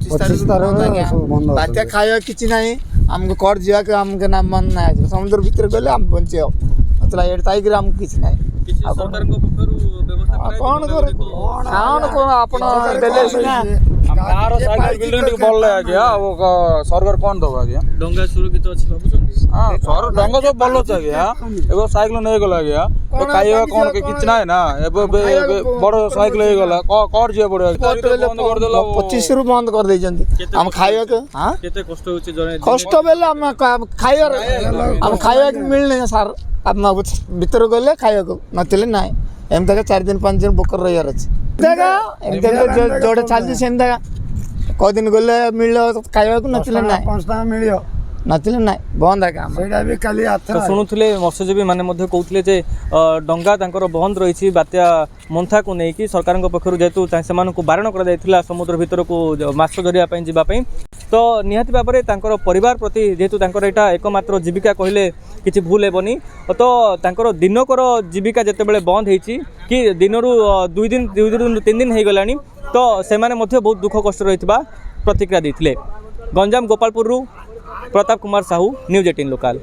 25 बात्या खाया किसी नहीं आमको कट जा के आमके नाम मन ना समुद्र भीतर गले आम बंचे मतलब ये ताई आम किसी नहीं कौन कौन आपण देले सिना कार साइकिल बिल्डिंग टिक बोलले आज्ञा वो सरकार कोन दबा आज्ञा डंगा सुरक्षित अछि बाबूसन हां सर डंगा सब बोललो छ आज्ञा एगो साइकिल नै गेल आज्ञा तो काइयो कोन के किछ नै ना एबे बड़ साइकिल हे गेला कर जे बड़ बंद कर देला 25 रु बंद कर दे जंती हम खाइयो के हां केते कष्ट होछि जने कष्ट बेले हम खाइयो हम खाइयो के मिलने सर अब भीतर गले खाइयो को नतले नै एम तक 4 दिन 5 दिन बुकर रहियार अछि देखा एम तक जोड़े चालजी सेम देखा को दिन गले मिललो खाइयो को नतले नै 5 मिलियो नतले नै बंद है काम सेटा भी खाली हाथ तो सुनुथिले मत्स्यजीवी माने मध्ये कहउथिले जे डंगा तांकर बंद रहिछि बात्या मंथा को नै कि सरकार पक्षरु जेतु सेमान को बारण करा जायथिला समुद्र भीतर को माछ धरिया पई जिबा पई तो निहाती भाव में तांकर परिवार प्रति जेहेतु तांकर एटा एकमात्र जीविका कहले किछि भूल हेबनी तो तांकर दिनकर जीविका जेतेबेले बंद हेछि कि दिनरु 2 दिन 3 दिन हे गलानी तो से माने मध्ये बहुत दुख कष्ट रहितबा प्रतिक्रिया दैथिले गंजाम गोपालपुर रु प्रताप कुमार साहू न्यूज 18 लोकल।